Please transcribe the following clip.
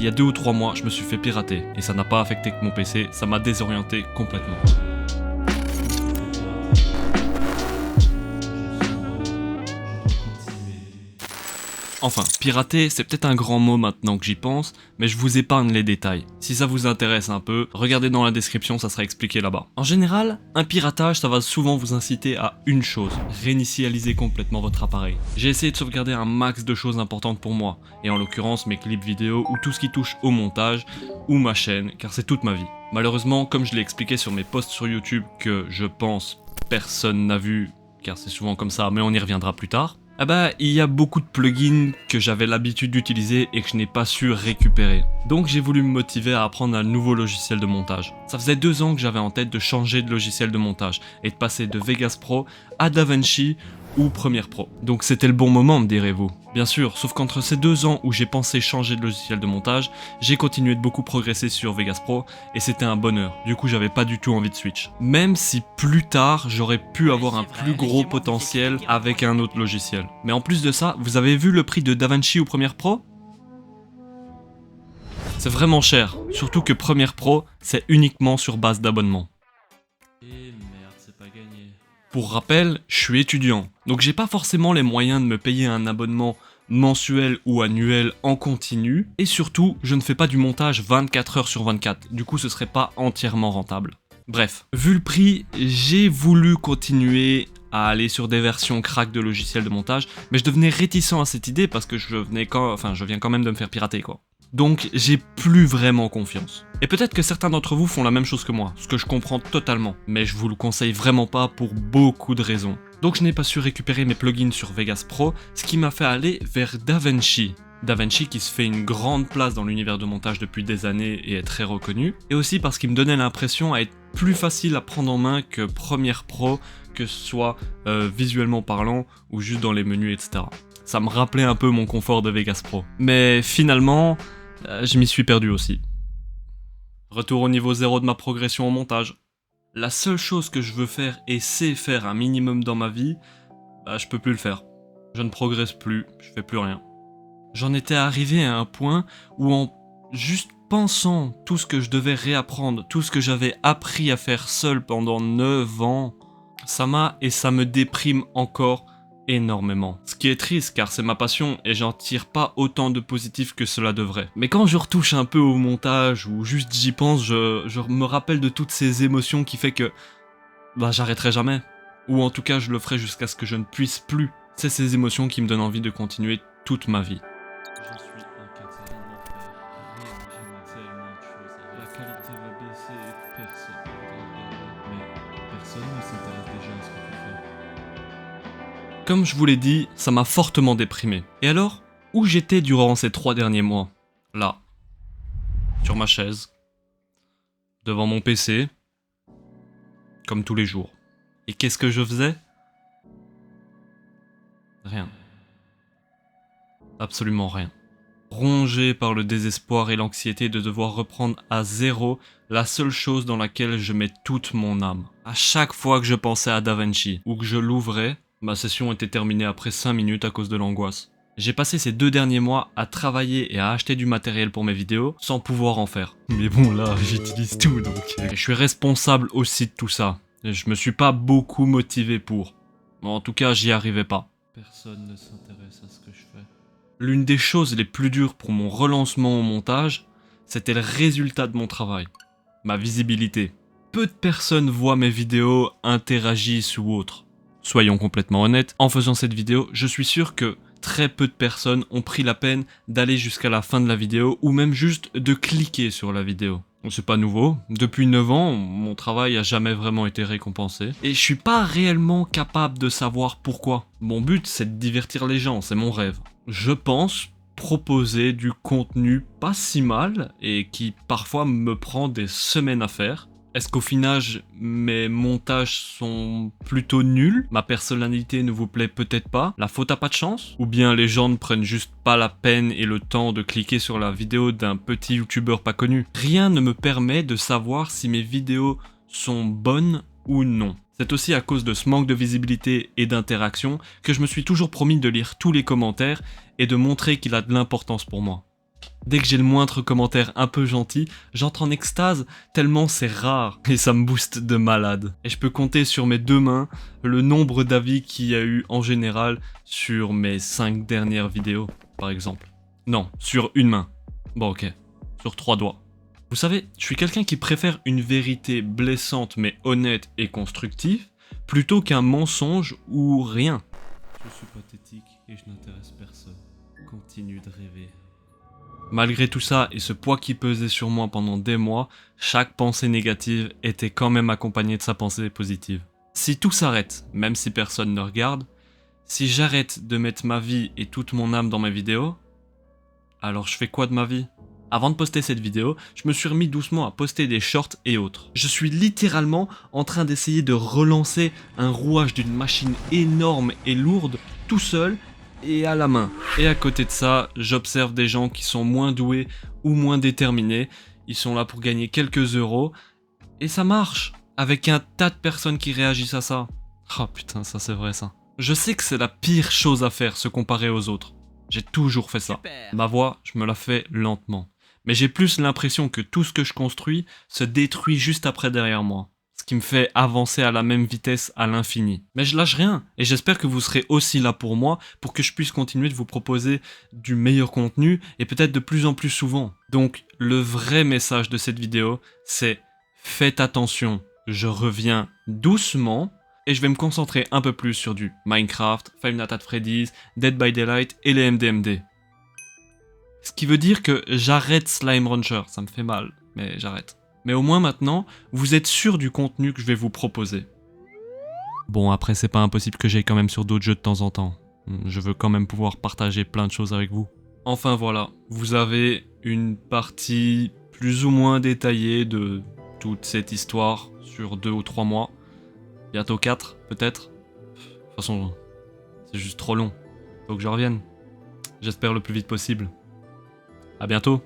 il y a 2 ou 3 mois, je me suis fait pirater. Et ça n'a pas affecté que mon PC, ça m'a désorienté complètement. Enfin, pirater, c'est peut-être un grand mot maintenant que j'y pense, mais je vous épargne les détails. Si ça vous intéresse un peu, regardez dans la description, ça sera expliqué là-bas. En général, un piratage, ça va souvent vous inciter à une chose, réinitialiser complètement votre appareil. J'ai essayé de sauvegarder un max de choses importantes pour moi, et en l'occurrence mes clips vidéo ou tout ce qui touche au montage, ou ma chaîne, car c'est toute ma vie. Malheureusement, comme je l'ai expliqué sur mes posts sur YouTube, que je pense personne n'a vu, car c'est souvent comme ça, mais on y reviendra plus tard, il y a beaucoup de plugins que j'avais l'habitude d'utiliser et que je n'ai pas su récupérer. Donc j'ai voulu me motiver à apprendre un nouveau logiciel de montage. Ça faisait 2 ans que j'avais en tête de changer de logiciel de montage et de passer de Vegas Pro à DaVinci ou Premiere Pro. Donc c'était le bon moment, me direz-vous. Bien sûr, sauf qu'entre ces 2 ans où j'ai pensé changer de logiciel de montage, j'ai continué de beaucoup progresser sur Vegas Pro et c'était un bonheur. Du coup, j'avais pas du tout envie de switch. Même si plus tard, j'aurais pu avoir un plus gros potentiel avec un autre logiciel. Mais en plus de ça, vous avez vu le prix de DaVinci ou Premiere Pro ? C'est vraiment cher, surtout que Premiere Pro, c'est uniquement sur base d'abonnement. Et merde, c'est pas gagné. Pour rappel, je suis étudiant, donc j'ai pas forcément les moyens de me payer un abonnement mensuel ou annuel en continu, et surtout, je ne fais pas du montage 24 heures sur 24, du coup ce serait pas entièrement rentable. Bref, vu le prix, j'ai voulu continuer à aller sur des versions crack de logiciels de montage, mais je devenais réticent à cette idée parce que je viens quand même de me faire pirater quoi. Donc j'ai plus vraiment confiance. Et peut-être que certains d'entre vous font la même chose que moi, ce que je comprends totalement, mais je vous le conseille vraiment pas pour beaucoup de raisons. Donc je n'ai pas su récupérer mes plugins sur Vegas Pro, ce qui m'a fait aller vers DaVinci. DaVinci qui se fait une grande place dans l'univers de montage depuis des années et est très reconnu, et aussi parce qu'il me donnait l'impression à être plus facile à prendre en main que Premiere Pro, que ce soit visuellement parlant ou juste dans les menus, etc. Ça me rappelait un peu mon confort de Vegas Pro. Mais finalement, je m'y suis perdu aussi. Retour au niveau 0 de ma progression en montage. La seule chose que je veux faire et sais faire un minimum dans ma vie, je peux plus le faire. Je ne progresse plus, je fais plus rien. J'en étais arrivé à un point où en juste pensant tout ce que je devais réapprendre, tout ce que j'avais appris à faire seul pendant 9 ans, ça me déprime encore énormément. Ce qui est triste car c'est ma passion et j'en tire pas autant de positif que cela devrait. Mais quand je retouche un peu au montage ou juste j'y pense, je me rappelle de toutes ces émotions qui fait que j'arrêterai jamais. Ou en tout cas je le ferai jusqu'à ce que je ne puisse plus. C'est ces émotions qui me donnent envie de continuer toute ma vie. Je suis incapable d'en faire. J'aime tellement de choses. La qualité va baisser et personne. Mais personne ne s'intéresse déjà à ce que tu fais. Comme je vous l'ai dit, ça m'a fortement déprimé. Et alors, où j'étais durant ces 3 derniers mois ? Là, sur ma chaise, devant mon PC, comme tous les jours. Et qu'est-ce que je faisais ? Rien. Absolument rien. Rongé par le désespoir et l'anxiété de devoir reprendre à zéro la seule chose dans laquelle je mets toute mon âme. À chaque fois que je pensais à DaVinci ou que je l'ouvrais, ma session était terminée après 5 minutes à cause de l'angoisse. J'ai passé ces 2 derniers mois à travailler et à acheter du matériel pour mes vidéos sans pouvoir en faire. Mais bon là, j'utilise tout donc... Et je suis responsable aussi de tout ça. Et je me suis pas beaucoup motivé pour. En tout cas, j'y arrivais pas. Personne ne s'intéresse à ce que je fais. L'une des choses les plus dures pour mon relancement au montage, c'était le résultat de mon travail. Ma visibilité. Peu de personnes voient mes vidéos, interagissent ou autres. Soyons complètement honnêtes, en faisant cette vidéo, je suis sûr que très peu de personnes ont pris la peine d'aller jusqu'à la fin de la vidéo ou même juste de cliquer sur la vidéo. C'est pas nouveau, depuis 9 ans, mon travail a jamais vraiment été récompensé. Et je suis pas réellement capable de savoir pourquoi. Mon but c'est de divertir les gens, c'est mon rêve. Je pense proposer du contenu pas si mal et qui parfois me prend des semaines à faire. Est-ce qu'au final, mes montages sont plutôt nuls ? Ma personnalité ne vous plaît peut-être pas ? La faute a pas de chance ? Ou bien les gens ne prennent juste pas la peine et le temps de cliquer sur la vidéo d'un petit youtubeur pas connu ? Rien ne me permet de savoir si mes vidéos sont bonnes ou non. C'est aussi à cause de ce manque de visibilité et d'interaction que je me suis toujours promis de lire tous les commentaires et de montrer qu'il a de l'importance pour moi. Dès que j'ai le moindre commentaire un peu gentil, j'entre en extase tellement c'est rare et ça me booste de malade. Et je peux compter sur mes 2 mains le nombre d'avis qu'il y a eu en général sur mes 5 dernières vidéos, par exemple. Non, sur une main. Bon ok, sur 3 doigts. Vous savez, je suis quelqu'un qui préfère une vérité blessante mais honnête et constructive, plutôt qu'un mensonge ou rien. Je suis pathétique et je n'intéresse personne. Continue de rêver. Malgré tout ça et ce poids qui pesait sur moi pendant des mois, chaque pensée négative était quand même accompagnée de sa pensée positive. Si tout s'arrête, même si personne ne regarde, si j'arrête de mettre ma vie et toute mon âme dans mes vidéos, alors je fais quoi de ma vie ? Avant de poster cette vidéo, je me suis remis doucement à poster des shorts et autres. Je suis littéralement en train d'essayer de relancer un rouage d'une machine énorme et lourde tout seul et à la main. Et à côté de ça, j'observe des gens qui sont moins doués ou moins déterminés. Ils sont là pour gagner quelques euros et ça marche avec un tas de personnes qui réagissent à ça. Oh putain, ça c'est vrai ça. Je sais que c'est la pire chose à faire, se comparer aux autres. J'ai toujours fait ça. Ma voix, je me la fais lentement. Mais j'ai plus l'impression que tout ce que je construis se détruit juste après derrière moi. Ce qui me fait avancer à la même vitesse à l'infini. Mais je lâche rien, et j'espère que vous serez aussi là pour moi, pour que je puisse continuer de vous proposer du meilleur contenu, et peut-être de plus en plus souvent. Donc, le vrai message de cette vidéo, c'est faites attention, je reviens doucement, et je vais me concentrer un peu plus sur du Minecraft, Five Nights at Freddy's, Dead by Daylight et les MDMD. Ce qui veut dire que j'arrête Slime Rancher, ça me fait mal, mais j'arrête. Mais au moins maintenant, vous êtes sûr du contenu que je vais vous proposer. Bon, après c'est pas impossible que j'aille quand même sur d'autres jeux de temps en temps. Je veux quand même pouvoir partager plein de choses avec vous. Enfin voilà, vous avez une partie plus ou moins détaillée de toute cette histoire sur 2 ou 3 mois. Bientôt 4, peut-être. De toute façon, c'est juste trop long. Faut que je revienne. J'espère le plus vite possible. À bientôt.